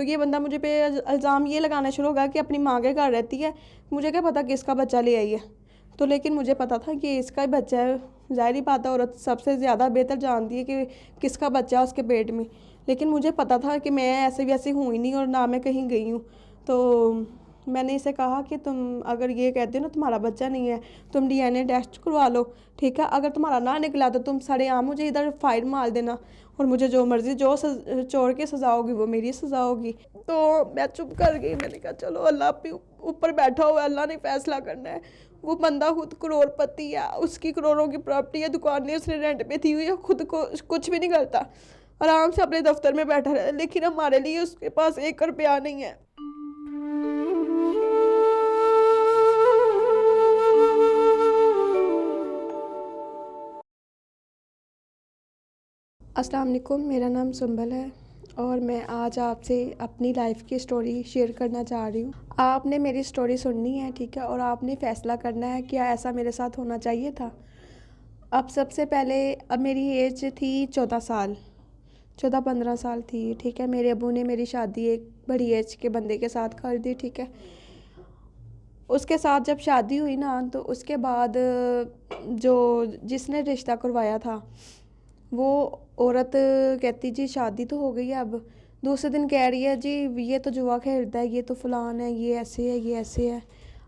तो ये बंदा मुझे पे इल्ज़ाम ये लगाना शुरू होगा कि अपनी माँ के घर रहती है, मुझे क्या पता किसका बच्चा ले आई है। तो लेकिन मुझे पता था कि इसका ही बच्चा है। ज़ाहिर ही बात है, औरत सबसे ज़्यादा बेहतर जानती है कि किसका बच्चा है उसके पेट में। लेकिन मुझे पता था कि मैं ऐसे वैसे हूँ ही नहीं और ना मैं कहीं गई हूँ। तो मैंने इसे कहा कि तुम अगर ये कहते हो ना तुम्हारा बच्चा नहीं है, तुम डीएनए टेस्ट करवा लो, ठीक है। अगर तुम्हारा ना निकला तो तुम सरेआम मुझे इधर फायर मार देना और मुझे जो मर्ज़ी जो चोर की सज़ा होगी वो मेरी सज़ा होगी। तो मैं चुप कर गई। मैंने कहा चलो अल्लाह पे ऊपर बैठा हुआ है, अल्लाह ने फ़ैसला करना है। वो बंदा खुद करोड़पति है, उसकी करोड़ों की प्रॉपर्टी है, दुकानें उसने रेंट पे थी हुई है, खुद को कुछ भी नहीं करता, आराम से अपने दफ्तर में बैठा रहे। लेकिन हमारे लिए उसके पास 1 रुपया नहीं है। अस्सलाम वालेकुम, मेरा नाम सुंबल है और मैं आज आपसे अपनी लाइफ की स्टोरी शेयर करना चाह रही हूँ। आपने मेरी स्टोरी सुननी है, ठीक है, और आपने फ़ैसला करना है क्या ऐसा मेरे साथ होना चाहिए था। अब सबसे पहले, अब मेरी एज थी 14 साल, 14-15 साल थी, ठीक है। मेरे अब्बू ने मेरी शादी एक बड़ी एज के बंदे के साथ कर दी, ठीक है। उसके साथ जब शादी हुई ना, तो उसके बाद जो जिसने रिश्ता करवाया था वो औरत कहती जी शादी तो हो गई है, अब दूसरे दिन कह रही है जी ये तो जुआ खेलता है, ये तो फलान है, ये ऐसे है, ये ऐसे है,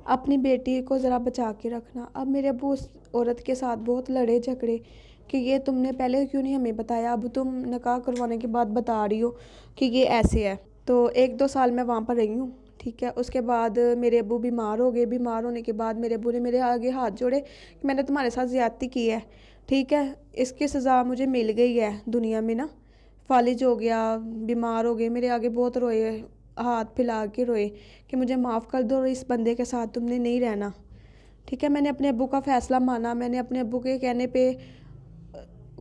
अपनी बेटी को ज़रा बचा के रखना। अब मेरे अब्बू उस औरत के साथ बहुत लड़े झगड़े कि ये तुमने पहले क्यों नहीं हमें बताया, अब तुम निकाह करवाने के बाद बता रही हो कि ये ऐसे है। तो 1-2 साल मैं वहाँ पर रही हूँ, ठीक है। उसके बाद मेरे अब्बू बीमार हो गए। बीमार होने के बाद मेरे अब्बू ने मेरे आगे हाथ जोड़े कि मैंने तुम्हारे साथ ज़्यादती की है, ठीक है, इसकी सज़ा मुझे मिल गई है दुनिया में ना। फालिज हो गया, बीमार हो गए, मेरे आगे बहुत रोए, हाथ फैला के रोए कि मुझे माफ़ कर दो और इस बंदे के साथ तुमने नहीं रहना, ठीक है। मैंने अपने अब्बू का फ़ैसला माना। मैंने अपने अब्बू के कहने पे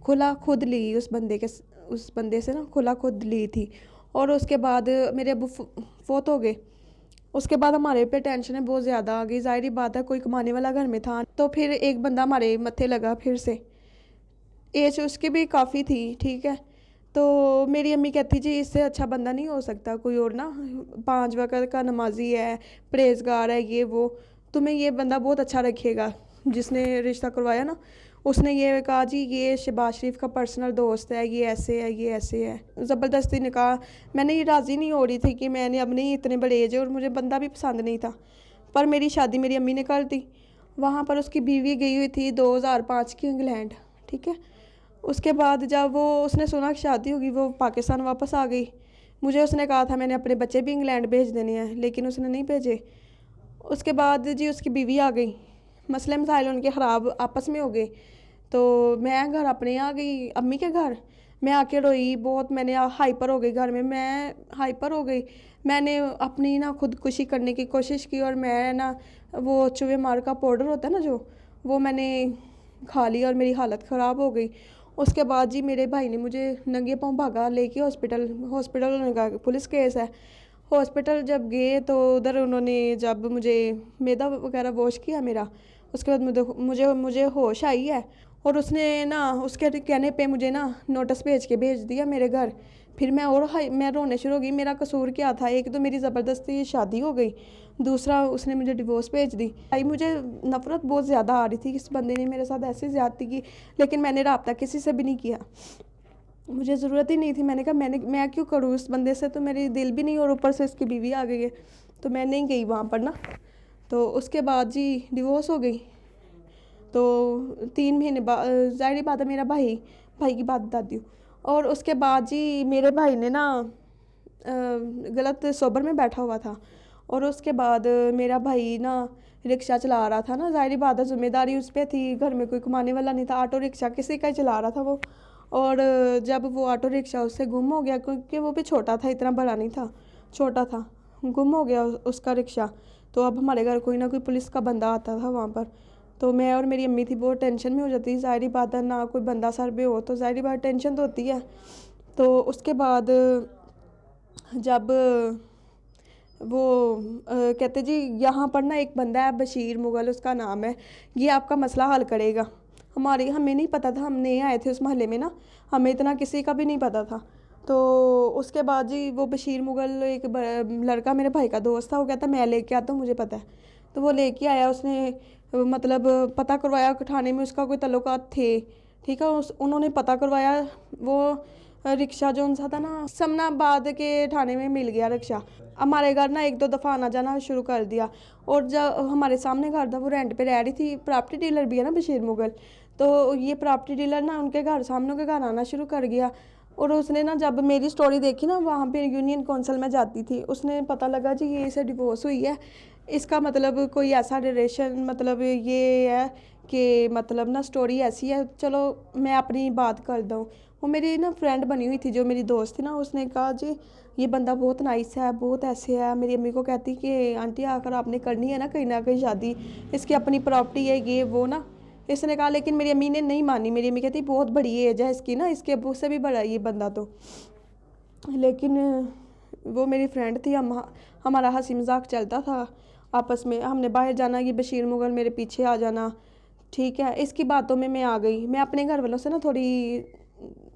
खुला खुद ली उस बंदे से ना खुला खुद ली थी। और उसके बाद मेरे अब्बू फोत हो गए। उसके बाद हमारे पे टेंशन बहुत ज़्यादा आ गई। ज़ाहिर बात है, कोई कमाने वाला घर में था। तो फिर एक बंदा हमारे मत्थे लगा फिर से, एज उसकी भी काफ़ी थी, ठीक है। तो मेरी अम्मी कहती जी इससे अच्छा बंदा नहीं हो सकता कोई और ना, 5 वक़्त का नमाजी है, परहेज़गार है, ये वो, तुम्हें ये बंदा बहुत अच्छा रखेगा। जिसने रिश्ता करवाया ना, उसने ये कहा जी ये शहबाज शरीफ का पर्सनल दोस्त है, ये ऐसे है, ये ऐसे है। ज़बरदस्ती ने कहा। मैंने ये राज़ी नहीं हो रही थी कि मैंने अब नहीं, इतने बड़े एज है और मुझे बंदा भी पसंद नहीं था, पर मेरी शादी मेरी अम्मी ने कर दी। वहाँ पर उसकी बीवी गई हुई थी 2005 की इंग्लैंड, ठीक है। उसके बाद जब वो उसने सुना कि शादी होगी, वो पाकिस्तान वापस आ गई। मुझे उसने कहा था मैंने अपने बच्चे भी इंग्लैंड भेज देने हैं, लेकिन उसने नहीं भेजे। उसके बाद जी उसकी बीवी आ गई, मसले मसाइल उनके ख़राब आपस में हो गए। तो मैं घर अपने आ गई, अम्मी के घर। मैं आके रोई बहुत, मैंने हाइपर हो गई घर में, मैं हाइपर हो गई। मैंने अपनी ना खुदकुशी करने की कोशिश की और मैं ना वो चूहे मार का पाउडर होता है ना जो, वो मैंने खा लिया और मेरी हालत ख़राब हो गई। उसके बाद जी मेरे भाई ने मुझे नंगे पाँव भागा लेके हॉस्पिटल। हॉस्पिटल उन्होंने कहा पुलिस केस है। हॉस्पिटल जब गए तो उधर उन्होंने जब मुझे मैदा वगैरह वॉश किया मेरा, उसके बाद मुझे मुझे मुझे होश आई है। और उसने ना उसके कहने पे मुझे ना नोटिस भेज दिया मेरे घर। फिर मैं रोने शुरू हो गई। मेरा कसूर क्या था? एक तो मेरी ज़बरदस्ती शादी हो गई, दूसरा उसने मुझे डिवोर्स भेज दी। भाई मुझे नफ़रत बहुत ज़्यादा आ रही थी, इस बंदे ने मेरे साथ ऐसी ज़्यादती की, लेकिन मैंने रब्ता किसी से भी नहीं किया, मुझे ज़रूरत ही नहीं थी। मैंने कहा मैं क्यों करूँ इस बंदे से, तो मेरी दिल भी नहीं, और ऊपर से इसकी बीवी आ गई है, तो मैं नहीं गई वहाँ पर ना। तो उसके बाद जी डिवोर्स हो गई। तो 3 महीने बाद ज़ाहिर बात है, मेरा भाई की बात बताती हूँ। और उसके बाद जी मेरे भाई ने ना गलत सोबर में बैठा हुआ था, और उसके बाद मेरा भाई ना रिक्शा चला रहा था ना, ज़ाहिर बात है ज़िम्मेदारी उस पर थी, घर में कोई कमाने वाला नहीं था, ऑटो रिक्शा किसी का ही चला रहा था वो। और जब वो ऑटो रिक्शा उससे गुम हो गया, क्योंकि वो भी छोटा था, इतना बड़ा नहीं था, छोटा था, गुम हो गया उसका रिक्शा। तो अब हमारे घर कोई ना कोई पुलिस का बंदा आता था वहाँ पर। तो मैं और मेरी अम्मी थी बहुत टेंशन में हो जाती, ज़ाहिर बात है ना कोई बंदा सर पे हो तो ज़ाहिर बात टेंशन तो होती है। तो उसके बाद जब वो कहते जी यहाँ पर ना एक बंदा है बशीर मुगल उसका नाम है, ये आपका मसला हल करेगा। हमें नहीं पता था, हम नए आए थे उस मोहल्ले में ना, हमें इतना किसी का भी नहीं पता था। तो उसके बाद जी वो बशीर मुगल एक लड़का मेरे भाई का दोस्त था, वो कहता मैं लेके आता हूँ, मुझे पता है। तो वो लेके आया, उसने मतलब पता करवाया कि थाने में उसका कोई तल्लुकात थे, ठीक है। उस उन्होंने पता करवाया, वो रिक्शा जो सा था ना, समनाबाद के थाने में मिल गया रिक्शा। हमारे घर ना एक दो दफ़ा आना जाना शुरू कर दिया। और जब हमारे सामने घर था, वो रेंट पे रह रही थी, प्रॉपर्टी डीलर भी है ना बशीर मुगल, तो ये प्रॉपर्टी डीलर ना उनके घर, सामने के घर आना शुरू कर गया। और उसने ना जब मेरी स्टोरी देखी ना, वहाँ पे यूनियन काउंसिल में जाती थी, उसने पता लगा जी ये इसे डिवोर्स हुई है, इसका मतलब कोई ऐसा रिलेशन, मतलब ये है कि मतलब ना स्टोरी ऐसी है, चलो मैं अपनी बात कर दूँ। वो मेरी ना फ्रेंड बनी हुई थी, जो मेरी दोस्त थी ना, उसने कहा जी ये बंदा बहुत नाइस है, बहुत ऐसे है। मेरी अम्मी को कहती कि आंटी आकर आपने करनी है ना कहीं शादी, इसकी अपनी प्रॉपर्टी है, ये वो ना। इसने कहा, लेकिन मेरी अम्मी ने नहीं मानी। मेरी अम्मी कहती बहुत बड़ी एज है इसकी ना, इसके अब्बू से भी बड़ा है ये बंदा तो। लेकिन वो मेरी फ्रेंड थी, हमारा हंसी मजाक चलता था आपस में, हमने बाहर जाना, ये बशीर मुगल मेरे पीछे आ जाना, ठीक है। इसकी बातों में मैं आ गई। मैं अपने घर वालों से ना थोड़ी,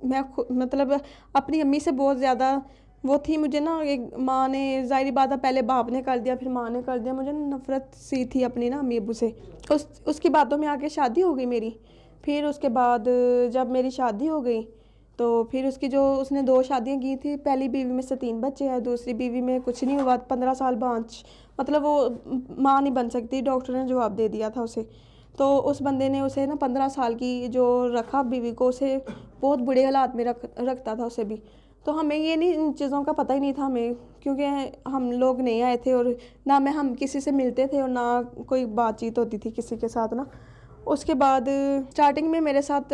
मतलब अपनी अम्मी से बहुत ज़्यादा वो थी। मुझे ना एक माँ ने, ज़ाहिर बात है पहले बाप ने कर दिया फिर माँ ने कर दिया, मुझे ना नफ़रत सी थी अपनी ना अम्मी अब्बू से। उसकी बातों में आके शादी हो गई मेरी। फिर उसके बाद जब मेरी शादी हो गई, तो फिर उसकी जो, उसने 2 शादियाँ की थी। पहली बीवी में से 3 बच्चे हैं, दूसरी बीवी में कुछ नहीं हुआ, 15 साल बाँझ, मतलब वो माँ नहीं बन सकती, डॉक्टर ने जवाब दे दिया था उसे। तो उस बंदे ने उसे ना 15 साल की जो रखा बीवी को, उसे बहुत बुरे हालात में रखता था उसे भी। तो हमें ये नहीं, इन चीज़ों का पता ही नहीं था हमें, क्योंकि हम लोग नहीं आए थे और ना मैं हम किसी से मिलते थे और ना कोई बातचीत होती थी किसी के साथ ना। उसके बाद स्टार्टिंग में मेरे साथ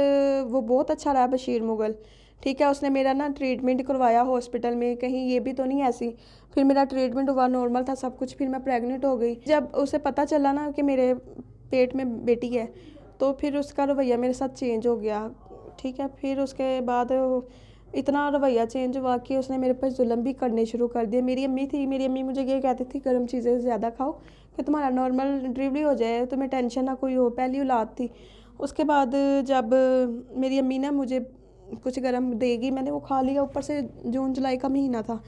वो बहुत अच्छा रहा बशीर मुगल, ठीक है। उसने मेरा ना ट्रीटमेंट करवाया हॉस्पिटल में, कहीं ये भी तो नहीं ऐसी। फिर मेरा ट्रीटमेंट हुआ, नॉर्मल था सब कुछ। फिर मैं प्रेग्नेंट हो गई। जब उसे पता चला ना कि मेरे पेट में बेटी है, तो फिर उसका रवैया मेरे साथ चेंज हो गया, ठीक है। फिर उसके बाद इतना रवैया चेंज हुआ कि उसने मेरे पर जुल्म भी करने शुरू कर दिए। मेरी अम्मी थी, मेरी अम्मी मुझे ये कहती थी गर्म चीज़ें ज़्यादा खाओ कि तुम्हारा नॉर्मल डिलीवरी हो जाए, तुम्हें टेंशन ना कोई हो, पहली औलाद थी। उसके बाद जब मेरी अम्मी ना मुझे कुछ गर्म देगी, मैंने वो खा लिया। ऊपर से जून जुलाई का महीना था,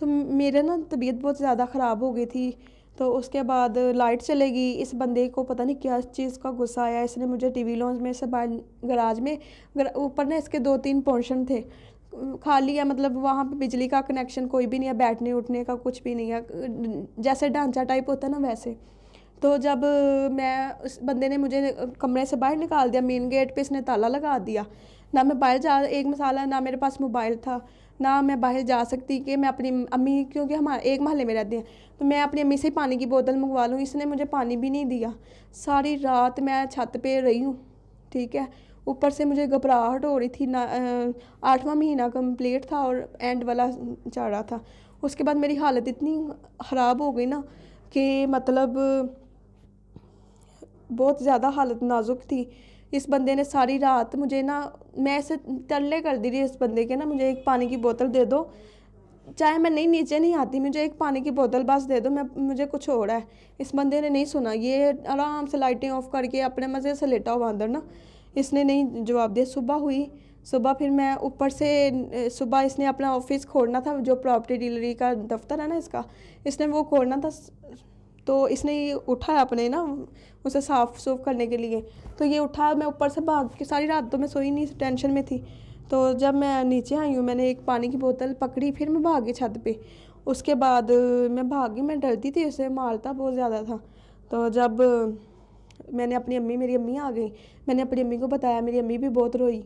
तो मेरे ना तबीयत बहुत ज़्यादा ख़राब हो गई थी। तो उसके बाद लाइट चलेगी, इस बंदे को पता नहीं क्या चीज़ का गुस्सा आया, इसने मुझे टीवी लॉन्च में से बाहर गराज में, ऊपर ना इसके 2-3 पोर्शन थे, खाली है, मतलब वहाँ पे बिजली का कनेक्शन कोई भी नहीं है, बैठने उठने का कुछ भी नहीं है, जैसे ढांचा टाइप होता है ना वैसे। तो जब मैं, उस बंदे ने मुझे कमरे से बाहर निकाल दिया, मेन गेट पे इसने ताला लगा दिया। ना मैं बाहर जा, एक मसाला, ना मेरे पास मोबाइल था, ना मैं बाहर जा सकती कि मैं अपनी अम्मी, क्योंकि हम एक महल्ले में रहते हैं, तो मैं अपनी अम्मी से पानी की बोतल मंगवा लूँ। इसने मुझे पानी भी नहीं दिया। सारी रात मैं छत पे रही हूँ, ठीक है। ऊपर से मुझे घबराहट हो रही थी ना, 8वां महीना कंप्लीट था और एंड वाला चल रहा था। उसके बाद मेरी हालत इतनी ख़राब हो गई ना कि मतलब बहुत ज़्यादा हालत नाजुक थी। इस बंदे ने सारी रात मुझे ना, मैं ऐसे तरले कर दी रही इस बंदे के ना, मुझे एक पानी की बोतल दे दो, चाहे मैं नहीं नीचे नहीं आती, मुझे एक पानी की बोतल बस दे दो, मैं, मुझे कुछ हो रहा है। इस बंदे ने नहीं सुना, ये आराम से लाइटें ऑफ करके अपने मज़े से लेटा हुआ अंदर ना, इसने नहीं जवाब दिया। सुबह हुई, सुबह फिर मैं ऊपर से, सुबह इसने अपना ऑफिस खोलना था, जो प्रॉपर्टी डीलरी का दफ्तर है ना इसका, इसने वो खोलना था। तो इसने ये उठा अपने ना, उसे साफ़ सूफ करने के लिए, तो ये उठा, मैं ऊपर से भाग के, सारी रात तो मैं सोई नहीं, टेंशन में थी। तो जब मैं नीचे आई हूँ, मैंने एक पानी की बोतल पकड़ी, फिर मैं भागी छत पे। उसके बाद मैं भागी, मैं डरती थी, उसे मारता बहुत ज़्यादा था। तो जब मैंने अपनी अम्मी, मेरी अम्मी आ गई, मैंने अपनी अम्मी को बताया, मेरी अम्मी भी बहुत रोई।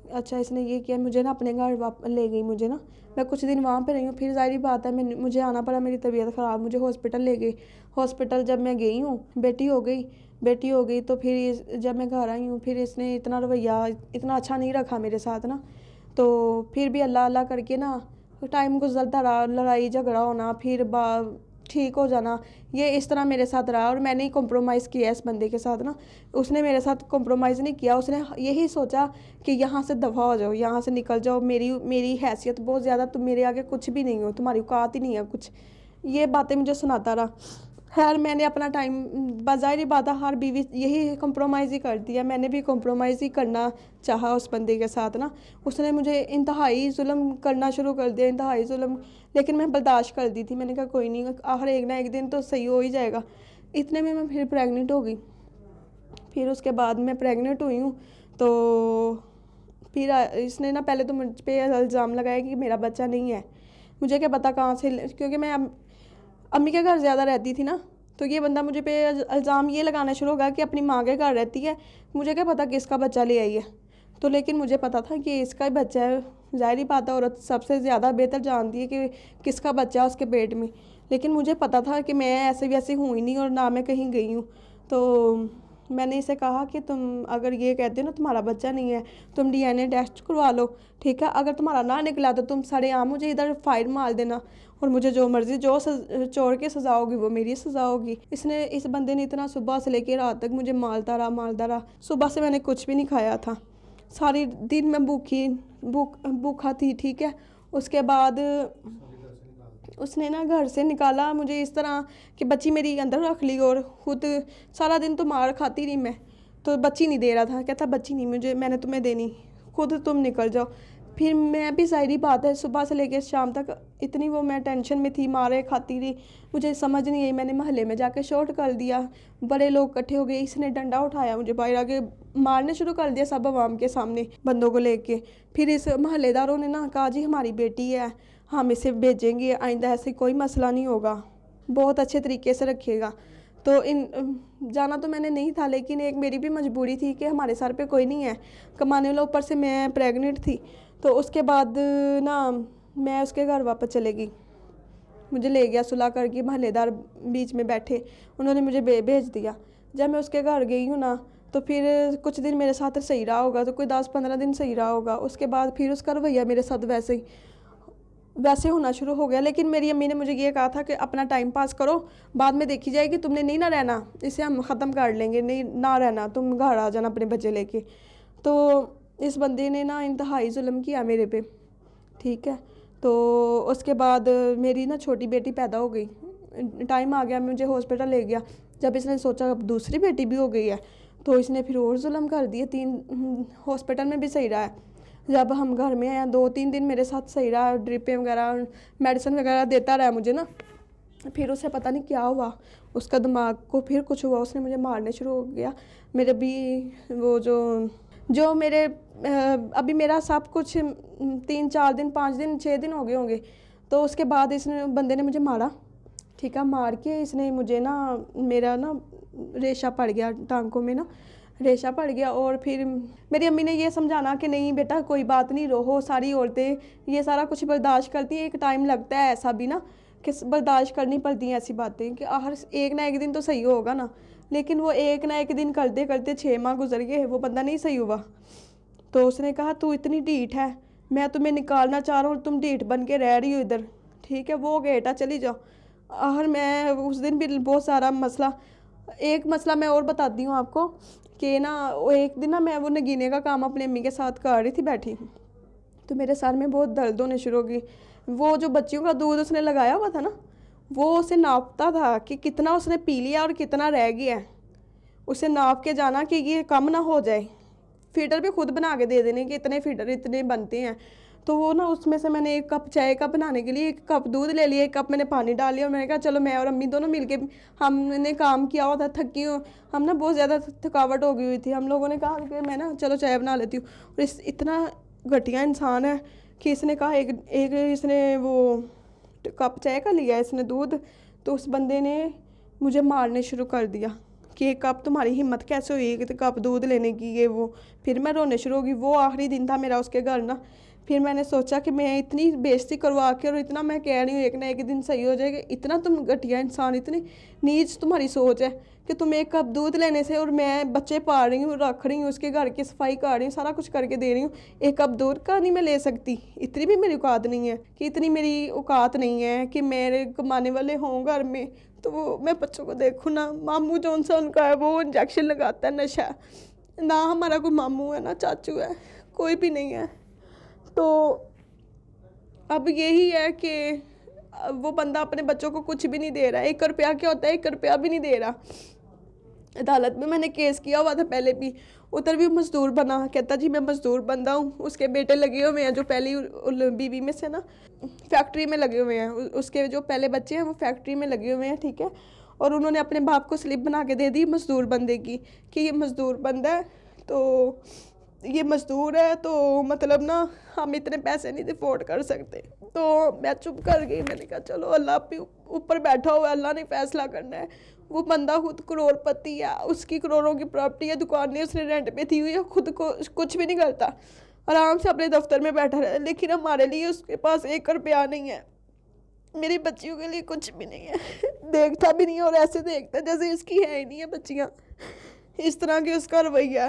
अच्छा इसने ये किया, मुझे ना अपने घर ले गई मुझे ना, मैं कुछ दिन वहाँ पे रही हूँ। फिर ज़ाहिर बात है मुझे आना पड़ा, मेरी तबीयत ख़राब, मुझे हॉस्पिटल ले गई। हॉस्पिटल जब मैं गई हूँ, बेटी हो गई, तो फिर जब मैं घर आई हूँ, फिर इसने इतना रवैया इतना अच्छा नहीं रखा मेरे साथ ना। तो फिर भी अल्लाह अल्लाह करके ना टाइम गुजरता रहा, लड़ाई झगड़ा होना, फिर ठीक हो जाना, ये इस तरह मेरे साथ रहा। और मैंने ही कॉम्प्रोमाइज़ किया इस बंदे के साथ ना, उसने मेरे साथ कॉम्प्रोमाइज़ नहीं किया। उसने यही सोचा कि यहाँ से दफ़ा हो जाओ, यहाँ से निकल जाओ, मेरी मेरी हैसियत बहुत ज़्यादा, तुम मेरे आगे कुछ भी नहीं हो, तुम्हारी औकात ही नहीं है कुछ, ये बातें मुझे सुनाता रहा। खैर मैंने अपना टाइम, बाज़ाहिर बात है हर बीवी यही कंप्रोमाइज़ ही करती है, मैंने भी कंप्रोमाइज़ ही करना चाहा उस बंदे के साथ ना। उसने मुझे इंतहाई जुल्म करना शुरू कर दिया, इंतहाई जुल्म, लेकिन मैं बर्दाश्त कर दी थी। मैंने कहा कोई नहीं, आखिर एक ना एक दिन तो सही हो ही जाएगा। इतने में मैं फिर प्रेग्नेंट हो गई। फिर उसके बाद मैं प्रेग्नेंट हुई हूँ, तो फिर इसने ना पहले तो मुझ पे इल्ज़ाम लगाया कि मेरा बच्चा नहीं है। मुझे क्या पता कहाँ से, क्योंकि मैं अम्मी के घर ज़्यादा रहती थी ना, तो ये बंदा मुझे पे इल्ज़ाम ये लगाना शुरू हो गया कि अपनी माँ के घर रहती है। मुझे क्या पता किसका बच्चा ले आई है, तो लेकिन मुझे पता था कि इसका ही बच्चा है। ज़ाहिर ही बात है, औरत सबसे ज़्यादा बेहतर जानती है कि किसका बच्चा है उसके पेट में। लेकिन मुझे पता था कि मैं ऐसे वैसे हूँ ही नहीं और ना मैं कहीं गई हूँ। तो मैंने इसे कहा कि तुम अगर ये कहते हो ना तुम्हारा बच्चा नहीं है, तुम डीएनए टेस्ट करवा लो, ठीक है। अगर तुम्हारा ना निकला तो तुम सरेआम मुझे इधर फायर मार देना, और मुझे जो मर्ज़ी जो चोर के सज़ा होगी वो मेरी सज़ा होगी। इस बंदे ने इतना सुबह से लेकर रात तक मुझे मारता रहा। सुबह से मैंने कुछ भी नहीं खाया था, सारी दिन मैं भूखा थी, ठीक है। उसके बाद उसने ना घर से निकाला मुझे इस तरह कि बच्ची मेरी अंदर रख ली, और खुद सारा दिन तो मार खाती रही मैं, तो बच्ची नहीं दे रहा था। कहता बच्ची नहीं मुझे, मैंने तुम्हें देनी, खुद तुम निकल जाओ। फिर मैं भी ज़ाहिरी बात है सुबह से लेकर शाम तक इतनी वो मैं टेंशन में थी, मारे खाती रही, मुझे समझ नहीं आई। मैंने मोहल्ले में जाके शॉर्ट कर दिया, बड़े लोग इकट्ठे हो गए, इसने डंडा उठाया, मुझे बाहर आके मारने शुरू कर दिया सब आवाम के सामने बंदों को लेके। फिर इस मोहल्लेदारों ने ना कहा जी हमारी बेटी है, हम इसे भेजेंगे, आइंदा ऐसे कोई मसला नहीं होगा, बहुत अच्छे तरीके से रखिएगा। तो जाना तो मैंने नहीं था, लेकिन एक मेरी भी मजबूरी थी कि हमारे सर पे कोई नहीं है कमाने वाला, ऊपर से मैं प्रेग्नेंट थी। तो उसके बाद ना मैं उसके घर वापस चले गई। मुझे ले गया सुलह करके, महल्लेदार बीच में बैठे, उन्होंने मुझे भेज दिया। जब मैं उसके घर गई हूँ ना, तो फिर कुछ दिन मेरे साथ सही रहा होगा, तो कोई 10-15 दिन सही रहा होगा। उसके बाद फिर उसका रवैया मेरे साथ वैसे होना शुरू हो गया। लेकिन मेरी अम्मी ने मुझे ये कहा था कि अपना टाइम पास करो, बाद में देखी जाएगी, तुमने नहीं ना रहना, इसे हम ख़त्म कर लेंगे, नहीं ना रहना, तुम घर आ जाना अपने बच्चे लेके। तो इस बंदे ने ना इंतहाई जुल्म किया मेरे पे, ठीक है। तो उसके बाद मेरी ना छोटी बेटी पैदा हो गई, टाइम आ गया, मुझे हॉस्पिटल ले गया। जब इसने सोचा अब दूसरी बेटी भी हो गई है, तो इसने फिर और जुल्म कर दिए। 3 हॉस्पिटल में भी सही रहा है। जब हम घर में आए 2-3 दिन मेरे साथ सही रहा, ड्रिपें वगैरह मेडिसिन वगैरह देता रहा मुझे ना। फिर उसे पता नहीं क्या हुआ, उसका दिमाग को फिर कुछ हुआ, उसने मुझे मारने शुरू हो गया। मेरे भी वो जो मेरे अभी मेरा सब कुछ 3-4 दिन 5 दिन 6 दिन हो गए होंगे। तो उसके बाद इसने बंदे ने मुझे मारा, ठीक है। मार के इसने मुझे ना मेरा ना रेशा पड़ गया, टांगों में ना रेशा पड़ गया। और फिर मेरी अम्मी ने ये समझाना कि नहीं बेटा कोई बात नहीं, रहो, सारी औरतें ये सारा कुछ बर्दाश्त करती हैं, एक टाइम लगता है ऐसा भी ना कि बर्दाश्त करनी पड़ती हैं ऐसी बातें, कि हर एक ना एक दिन तो सही होगा ना। लेकिन वो एक ना एक दिन करते करते 6 माह गुजर गए, वो बंदा नहीं सही हुआ। तो उसने कहा तू इतनी ढीठ है, मैं तुम्हें निकालना चाह रहा हूँ, तुम ढीठ बन के रह रही हो इधर, ठीक है, वो गेटा चली जाओ। और मैं उस दिन भी बहुत सारा मसला, एक मसला मैं और बताती हूँ आपको कि ना वो एक दिन ना मैं वो नगीने का काम अपनी अम्मी के साथ कर रही थी बैठी, तो मेरे सर में बहुत दर्द होने शुरू हो गई। वो जो बच्चियों का दूध उसने लगाया हुआ था ना, वो उसे नापता था कि कितना उसने पी लिया और कितना रह गया है, उसे नाप के जाना कि ये कम ना हो जाए। फीडर भी खुद बना के दे देने कि इतने फीडर इतने बनते हैं। तो वो ना उसमें से मैंने 1 कप चाय का बनाने के लिए 1 कप दूध ले लिया, 1 कप मैंने पानी डाल लिया, और मैंने कहा चलो मैं और अम्मी दोनों मिलके, हमने काम किया हुआ था, थकी हूँ, हम ना बहुत ज़्यादा थकावट हो गई हुई थी, हम लोगों ने कहा कि मैं ना चलो चाय बना लेती हूँ। और इतना घटिया इंसान है कि इसने कहा एक इसने वो कप चाय का लिया इसने दूध, तो उस बंदे ने मुझे मारने शुरू कर दिया कि 1 कप तुम्हारी हिम्मत कैसे हुई 1 कप दूध लेने की, ये वो। फिर मैं रोने शुरू हो गई। वो आखिरी दिन था मेरा उसके घर ना। फिर मैंने सोचा कि मैं इतनी बेइज्जती करवा के, और इतना मैं कह रही हूँ एक ना एक दिन सही हो जाएगा, इतना तुम घटिया इंसान, इतनी नीच तुम्हारी सोच है कि तुम 1 कप दूध लेने से, और मैं बच्चे पाल रही हूँ, रख रही हूँ, उसके घर की सफाई कर रही हूँ, सारा कुछ करके दे रही हूँ, 1 कप दूध का नहीं मैं ले सकती। इतनी भी मेरी औकात नहीं है, कि इतनी मेरी औकात नहीं है कि मेरे कमाने वाले हों घर में, तो वो मैं बच्चों को देखूँ ना। मामू जौन सा उनका है वो इंजेक्शन लगाता है, नशा ना, हमारा कोई मामू है ना चाचू है, कोई भी नहीं है। तो अब यही है कि वो बंदा अपने बच्चों को कुछ भी नहीं दे रहा है। 1 रुपया क्या होता है, 1 रुपया भी नहीं दे रहा। अदालत में मैंने केस किया हुआ था पहले भी, उधर भी मज़दूर बना, कहता जी मैं मज़दूर बंदा हूँ। उसके बेटे लगे हुए हैं जो पहली बीवी में से ना फैक्ट्री में लगे हुए हैं, उसके जो पहले बच्चे हैं वो फैक्ट्री में लगे हुए हैं, ठीक है। और उन्होंने अपने बाप को स्लिप बना के दे दी मज़दूर बंदे की कि ये मज़दूर बंदा है, तो ये मज़दूर है, तो मतलब ना हम इतने पैसे नहीं अफोर्ड कर सकते। तो मैं चुप कर गई, मैंने कहा चलो अल्लाह पे ऊपर बैठा हुआ है, अल्लाह ने फैसला करना है। वो बंदा खुद करोड़पति है, उसकी करोड़ों की प्रॉपर्टी है, दुकानें उसने रेंट पे थी हुई है, खुद को कुछ भी नहीं करता, आराम से अपने दफ्तर में बैठा रहा। लेकिन हमारे लिए उसके पास 1 रुपया नहीं है, मेरी बच्चियों के लिए कुछ भी नहीं है। देखता भी नहीं है, और ऐसे देखता है जैसे इसकी है ही नहीं है बच्चियाँ। इस तरह की उसका रवैया है।